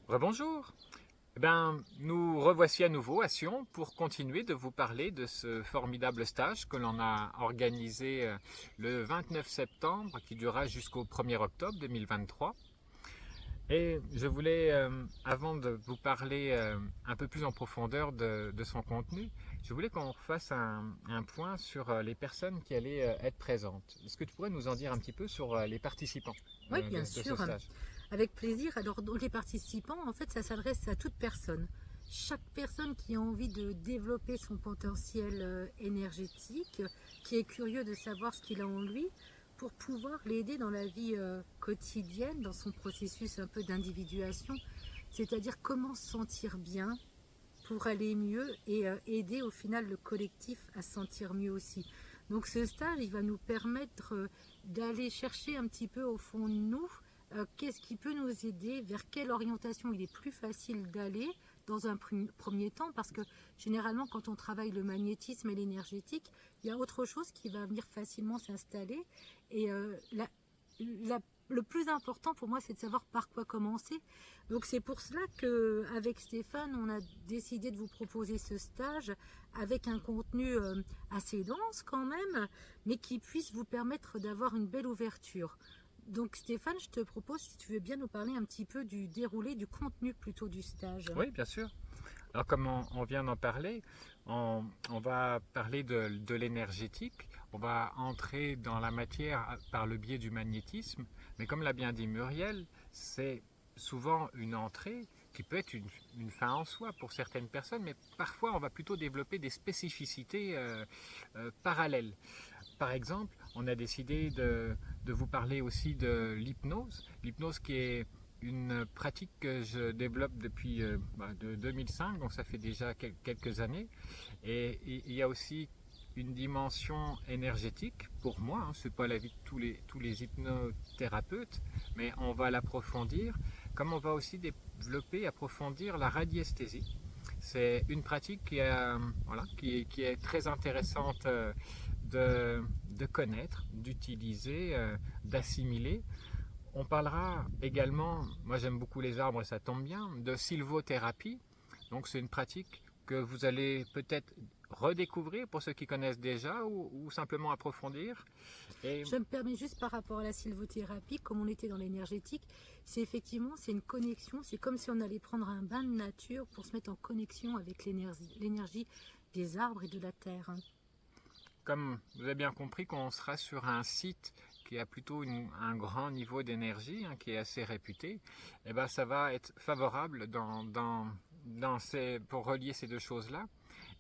Rebonjour. Nous revoici à nouveau à Sion pour continuer de vous parler de ce formidable stage que l'on a organisé le 29 septembre qui durera jusqu'au 1er octobre 2023. Et je voulais, avant de vous parler un peu plus en profondeur de son contenu, je voulais qu'on fasse un point sur les personnes qui allaient être présentes. Est-ce que tu pourrais nous en dire un petit peu sur les participants Oui, bien de ce sûr, stage? avec plaisir. Alors, donc, les participants, en fait, ça s'adresse à toute personne. Chaque personne qui a envie de développer son potentiel énergétique, qui est curieux de savoir ce qu'il a en lui, pour pouvoir l'aider dans la vie quotidienne, dans son processus un peu d'individuation, c'est-à-dire comment se sentir bien pour aller mieux et aider au final le collectif à se sentir mieux aussi. Donc ce stage, il va nous permettre d'aller chercher un petit peu au fond de nous qu'est-ce qui peut nous aider, vers quelle orientation il est plus facile d'aller dans un premier temps, parce que généralement quand on travaille le magnétisme et l'énergétique, il y a autre chose qui va venir facilement s'installer et le plus important pour moi, c'est de savoir par quoi commencer. Donc c'est pour cela qu'avec Stéphane, on a décidé de vous proposer ce stage avec un contenu assez dense quand même, mais qui puisse vous permettre d'avoir une belle ouverture. Donc Stéphane, je te propose, si tu veux bien nous parler un petit peu du déroulé, du contenu plutôt du stage. Oui, bien sûr. Alors comme on vient d'en parler, on va parler de l'énergétique, on va entrer dans la matière par le biais du magnétisme, mais comme l'a bien dit Muriel, c'est souvent une entrée qui peut être une fin en soi pour certaines personnes, mais parfois on va plutôt développer des spécificités parallèles. Par exemple, on a décidé de vous parler aussi de l'hypnose qui est une pratique que je développe depuis de 2005, donc ça fait déjà quelques années. Et il y a aussi une dimension énergétique pour moi, hein, ce n'est pas l'avis de tous les hypnothérapeutes, mais on va l'approfondir, comme on va aussi développer, approfondir la radiesthésie. C'est une pratique qui est très intéressante de connaître, d'utiliser, d'assimiler. On parlera également, moi j'aime beaucoup les arbres et ça tombe bien, de sylvothérapie. Donc c'est une pratique que vous allez peut-être redécouvrir pour ceux qui connaissent déjà ou simplement approfondir. Et Je me permets juste par rapport à la sylvothérapie, comme on était dans l'énergétique, c'est effectivement c'est une connexion, c'est comme si on allait prendre un bain de nature pour se mettre en connexion avec l'énergie des arbres et de la terre. comme vous avez bien compris qu'on sera sur un site qui a plutôt un grand niveau d'énergie, hein, qui est assez réputé, et ben ça va être favorable pour relier ces deux choses-là.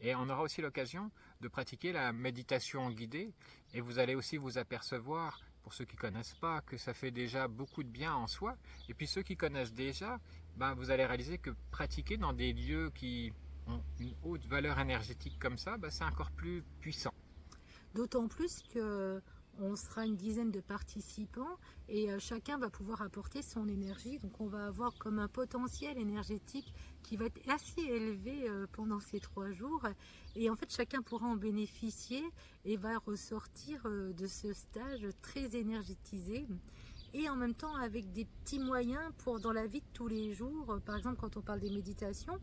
Et on aura aussi l'occasion de pratiquer la méditation guidée, et vous allez aussi vous apercevoir, pour ceux qui ne connaissent pas, que ça fait déjà beaucoup de bien en soi. Et puis ceux qui connaissent déjà, ben, vous allez réaliser que pratiquer dans des lieux qui ont une haute valeur énergétique comme ça, ben, c'est encore plus puissant. D'autant plus que on sera une dizaine de participants et chacun va pouvoir apporter son énergie. Donc on va avoir comme un potentiel énergétique qui va être assez élevé pendant ces 3 jours. Et en fait chacun pourra en bénéficier et va ressortir de ce stage très énergétisé. Et en même temps avec des petits moyens pour dans la vie de tous les jours. Par exemple quand on parle des méditations,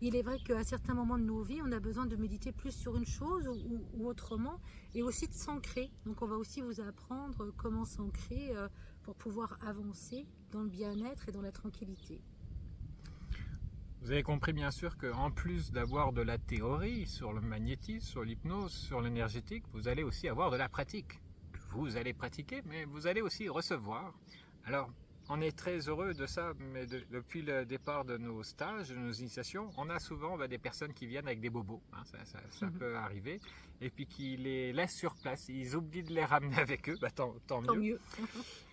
il est vrai qu'à certains moments de nos vies, on a besoin de méditer plus sur une chose ou autrement, et aussi de s'ancrer. Donc on va aussi vous apprendre comment s'ancrer pour pouvoir avancer dans le bien-être et dans la tranquillité. Vous avez compris bien sûr qu'en plus d'avoir de la théorie sur le magnétisme, sur l'hypnose, sur l'énergétique, vous allez aussi avoir de la pratique. Vous allez pratiquer, mais vous allez aussi recevoir. Alors, on est très heureux de ça, mais depuis le départ de nos stages, de nos initiations, on a souvent des personnes qui viennent avec des bobos, hein, ça peut arriver, et puis qui les laissent sur place. Ils oublient de les ramener avec eux, tant Tant mieux. mieux.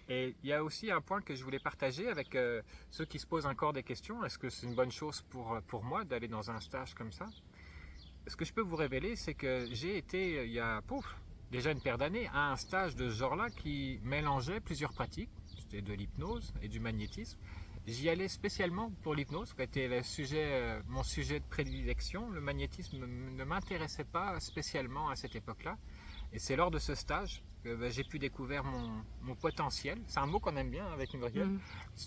Et il y a aussi un point que je voulais partager avec ceux qui se posent encore des questions. Est-ce que c'est une bonne chose pour moi d'aller dans un stage comme ça? Ce que je peux vous révéler, c'est que j'ai été il y a déjà une paire d'années à un stage de ce genre-là qui mélangeait plusieurs pratiques. C'était de l'hypnose et du magnétisme. J'y allais spécialement pour l'hypnose, qui était mon sujet de prédilection. Le magnétisme ne m'intéressait pas spécialement à cette époque-là. Et c'est lors de ce stage que j'ai pu découvrir mon potentiel, c'est un mot qu'on aime bien avec Muriel,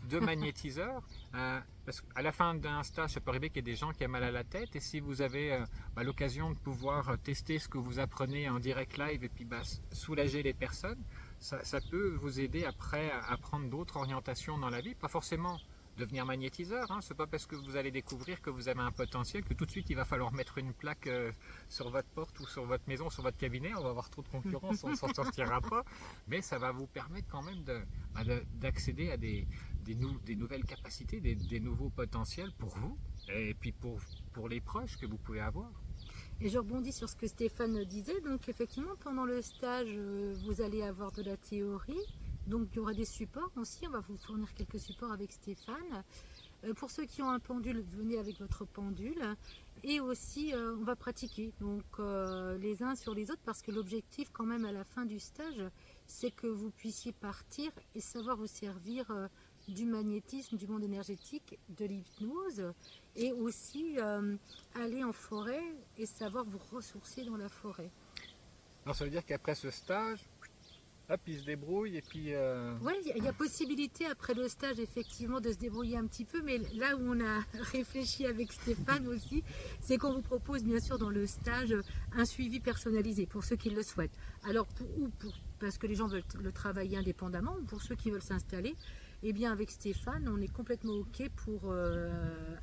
de magnétiseur. Parce qu'à la fin d'un stage, ça peut arriver qu'il y ait des gens qui aient mal à la tête, et si vous avez l'occasion de pouvoir tester ce que vous apprenez en direct live et puis soulager les personnes, ça peut vous aider après à prendre d'autres orientations dans la vie, pas forcément devenir magnétiseur, hein. C'est pas parce que vous allez découvrir que vous avez un potentiel que tout de suite il va falloir mettre une plaque sur votre porte ou sur votre maison, sur votre cabinet. On va avoir trop de concurrence, on ne s'en sortira pas. Mais ça va vous permettre quand même d'accéder à des nouvelles capacités, des nouveaux potentiels pour vous et puis pour les proches que vous pouvez avoir. Et je rebondis sur ce que Stéphane disait. Donc effectivement, pendant le stage, vous allez avoir de la théorie. Donc il y aura des supports aussi, on va vous fournir quelques supports avec Stéphane. Pour ceux qui ont un pendule, venez avec votre pendule. Et aussi, on va pratiquer donc les uns sur les autres, parce que l'objectif quand même à la fin du stage, c'est que vous puissiez partir et savoir vous servir du magnétisme, du monde énergétique, de l'hypnose, et aussi aller en forêt et savoir vous ressourcer dans la forêt. Alors ça veut dire qu'après ce stage, hop, il se débrouille et puis... Oui, il y a possibilité après le stage effectivement de se débrouiller un petit peu, mais là où on a réfléchi avec Stéphane aussi, c'est qu'on vous propose bien sûr dans le stage un suivi personnalisé pour ceux qui le souhaitent. Alors parce que les gens veulent le travailler indépendamment, ou pour ceux qui veulent s'installer, eh bien avec Stéphane, on est complètement OK pour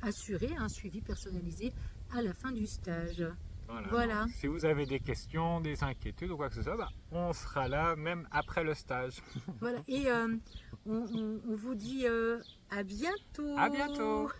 assurer un suivi personnalisé à la fin du stage. Voilà. Donc, si vous avez des questions, des inquiétudes ou quoi que ce soit, on sera là même après le stage. Voilà. Et on vous dit à bientôt. À bientôt.